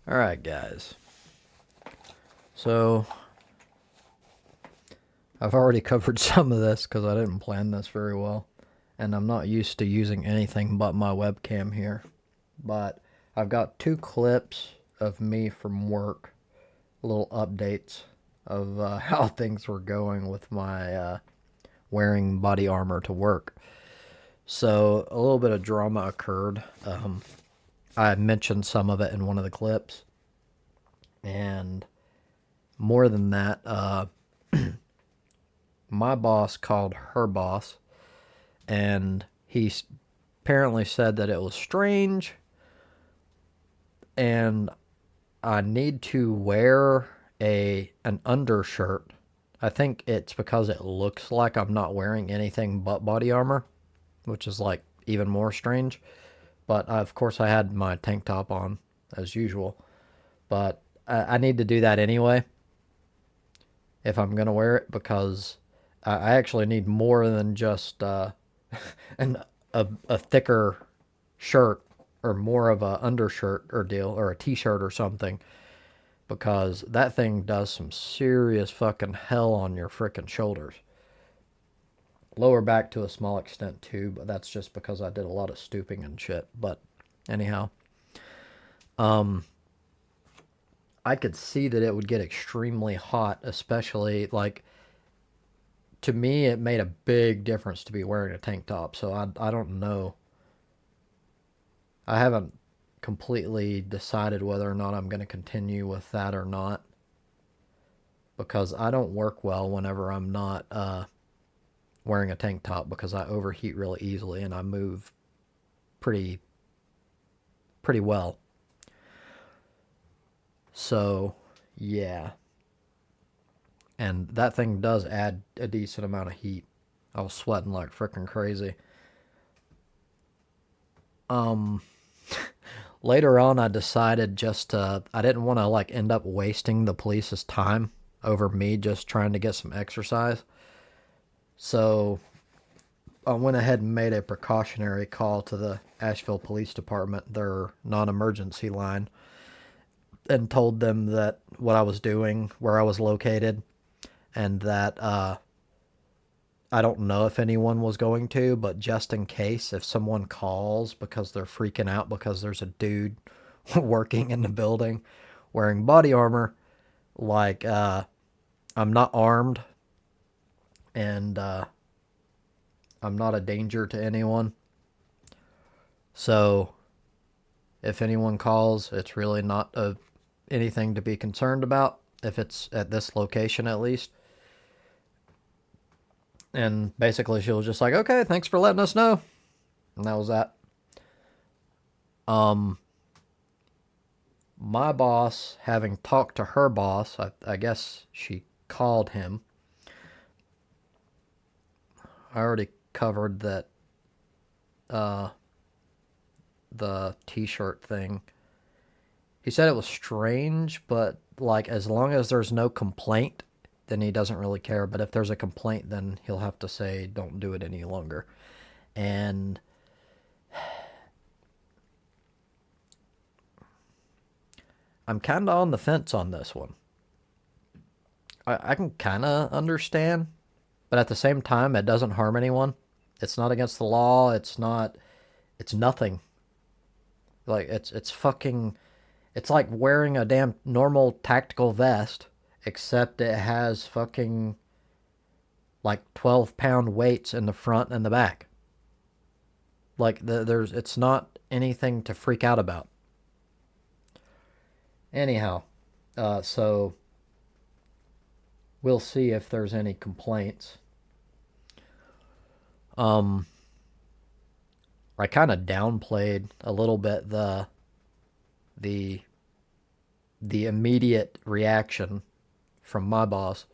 Alright, guys. So, I've already covered some of this because I didn't plan this very well. And I'm not used to using anything but my webcam here. But I've got two clips of me from work, little updates of how things were going with my wearing body armor to work. So, a little bit of drama occurred. I mentioned some of it in one of the clips. And more than that, my boss called her boss, and he apparently said that it was strange, and I need to wear an undershirt. I think it's because it looks like I'm not wearing anything but body armor, which is like even more strange. But of course, I had my tank top on as usual. But I need to do that anyway if I'm gonna wear it because I actually need more than just an a thicker shirt or more of a undershirt or deal or a t-shirt or something because that thing does some serious fucking hell on your frickin' shoulders. Lower back to a small extent too, but that's just because I did a lot of stooping and shit. But anyhow, um I could see that it would get extremely hot, especially like to me it made a big difference to be wearing a tank top. So I don't know. I haven't completely decided whether or not I'm going to continue with that or not because I don't work well whenever I'm not wearing a tank top because I overheat really easily and I move pretty pretty well. So, yeah. And that thing does add a decent amount of heat. I was sweating like freaking crazy. Um Later on I decided just I didn't want to like end up wasting the police's time over me just trying to get some exercise. So I went ahead and made a precautionary call to the Asheville Police Department, their non emergency line, and told them that what I was doing, where I was located, and that I don't know if anyone was going to, but just in case, if someone calls because they're freaking out because there's a dude working in the building wearing body armor, like I'm not armed and I'm not a danger to anyone. So if anyone calls, it's really not anything to be concerned about if it's at this location at least. And basically, she was just like, "Okay, thanks for letting us know," and that was that. Um, my boss, having talked to her boss, I guess she called him. I already covered that uh, the T-shirt thing. He said it was strange, but like as long as there's no complaint, then he doesn't really care. But if there's a complaint, then he'll have to say, "Don't do it any longer." And I'm kind of on the fence on this one. I can kind of understand, but at the same time, it doesn't harm anyone. It's not against the law. It's not. It's nothing. Like it's fucking. It's like wearing a damn normal tactical vest, except it has fucking like 12-pound weights in the front and the back. Like there's. It's not anything to freak out about. Anyhow, so we'll see if there's any complaints. Um, I kind of downplayed a little bit the the immediate reaction from my boss.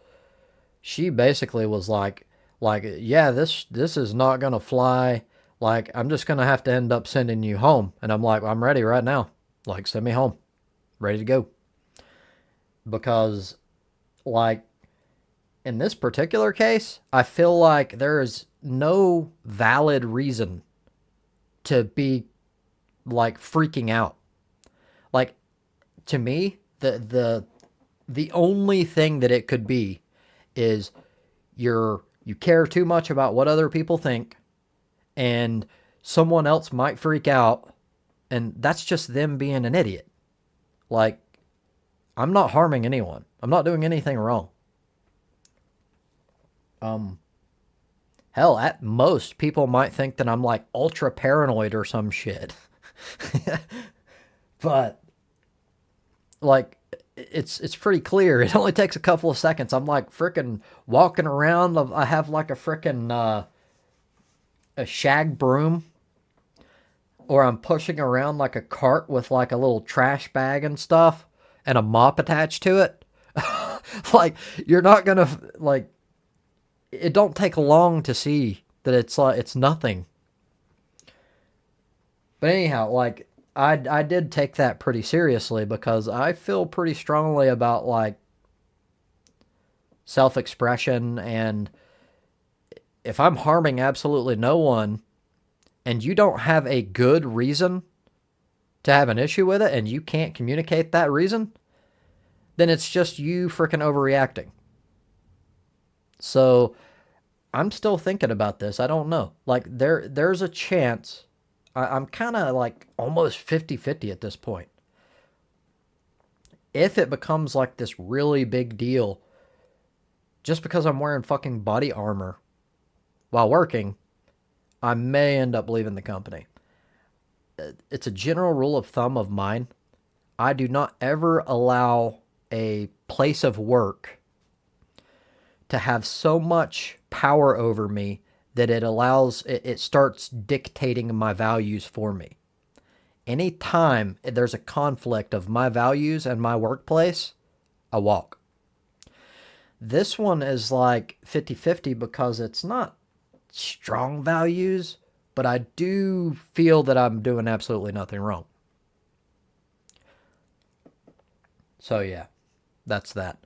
She basically was like yeah, this is not gonna fly. Like I'm just gonna have to end up sending you home. And I'm like, I'm ready right now. Like send me home, ready to go. Because like in this particular case, I feel like there is no valid reason to be like freaking out. Like To me, the only thing that it could be is you care too much about what other people think, and someone else might freak out, and that's just them being an idiot. Like, I'm not harming anyone. I'm not doing anything wrong. Um, Hell, at most, people might think that I'm like ultra paranoid or some shit. But like, it's pretty clear. It only takes a couple of seconds. I'm like freaking walking around. I have like a freaking a shag broom, or I'm pushing around like a cart with like a little trash bag and stuff, and a mop attached to it. Like, you're not gonna like. It don't take long to see that it's nothing. But anyhow, like, I did take that pretty seriously because I feel pretty strongly about like self expression, and if I'm harming absolutely no one and you don't have a good reason to have an issue with it and you can't communicate that reason, then it's just you freaking overreacting. So I'm still thinking about this. I don't know. Like, there's a chance. I'm kind of like almost 50-50 at this point. If it becomes like this really big deal just because I'm wearing fucking body armor while working, I may end up leaving the company. It's a general rule of thumb of mine. I do not ever allow a place of work to have so much power over me that it starts dictating my values for me. Anytime there's a conflict of my values and my workplace, I walk. This one is like 50-50 because it's not strong values, but I do feel that I'm doing absolutely nothing wrong. So yeah, that's that.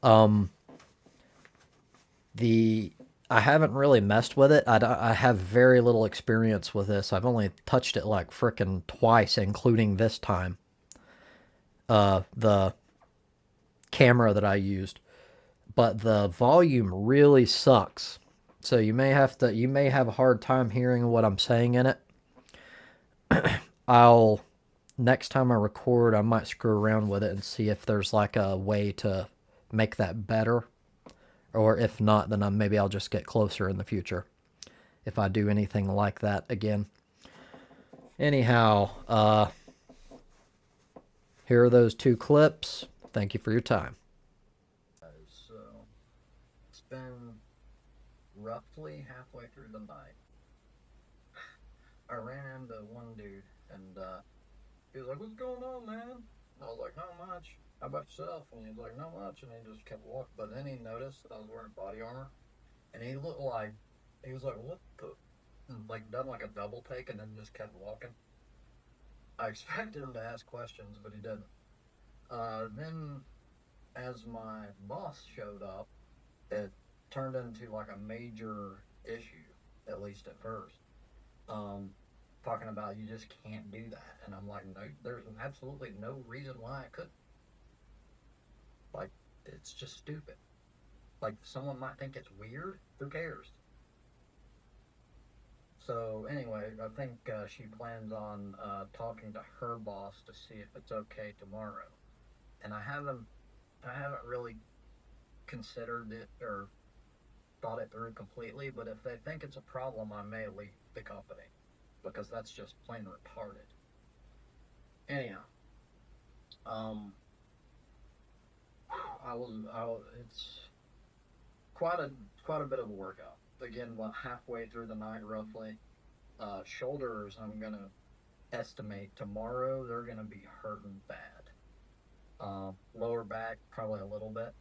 Um, the I haven't really messed with it. I have very little experience with this. I've only touched it like frickin' twice, including this time. The camera that I used, but the volume really sucks. So you may have a hard time hearing what I'm saying in it. I'll Next time I record, I might screw around with it and see if there's like a way to make that better. Or if not, then maybe I'll just get closer in the future if I do anything like that again. Anyhow, here are those two clips. Thank you for your time. So, it's been roughly halfway through the night. I ran into one dude, and he was like, "What's going on, man?" And I was like, "Not much. How about yourself?" And he was like, "Not much." And he just kept walking. But then he noticed that I was wearing body armor, and he was like, "What the?" And like done like a double take, and then just kept walking. I expected him to ask questions, but he didn't. Then as my boss showed up, it turned into like a major issue, at least at first. Um, Talking about you just can't do that, and I'm like, no, there's absolutely no reason why I couldn't. Like, it's just stupid. Like, someone might think it's weird. Who cares? So anyway, I think she plans on talking to her boss to see if it's okay tomorrow. And I haven't really considered it or thought it through completely. But if they think it's a problem, I may leave the company because that's just plain retarded. Anyhow, um, it's quite a quite a bit of a workout. Again, about halfway through the night, roughly. Shoulders, I'm gonna estimate tomorrow they're gonna be hurting bad. Lower back, probably a little bit,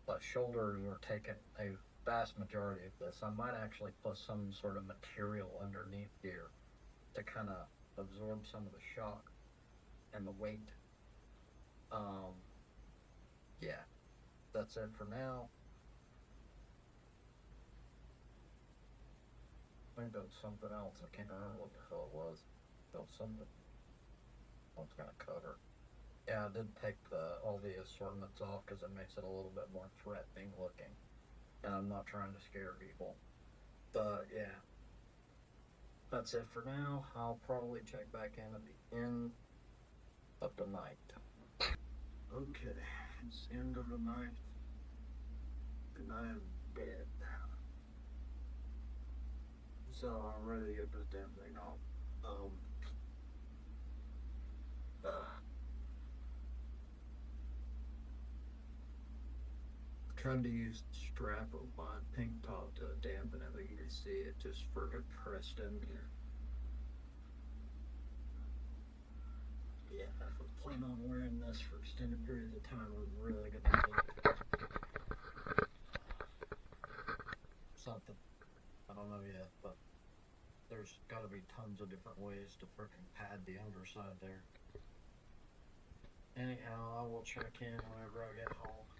but shoulders are taking a vast majority of this. I might actually put some sort of material underneath here to kind of absorb some of the shock and the weight. Um, yeah, that's it for now. I think there was something else. I can't remember what the hell it was. There was something I was gonna cover. Yeah, I did take all the assortments off because it makes it a little bit more threatening looking. And I'm not trying to scare people. But yeah, that's it for now. I'll probably check back in at the end of the night. Okay, it's the end of the night, and I am dead. So I'm ready to get this damn thing off. Um, uh, Tried to use the strap of my pink top to dampen it, but you can see it just freaking pressed in here. Yeah, if we plan on wearing this for extended periods of time, we're really gonna need something. I don't know yet, but there's got to be tons of different ways to freaking pad the underside there. Anyhow, I will check in whenever I get home.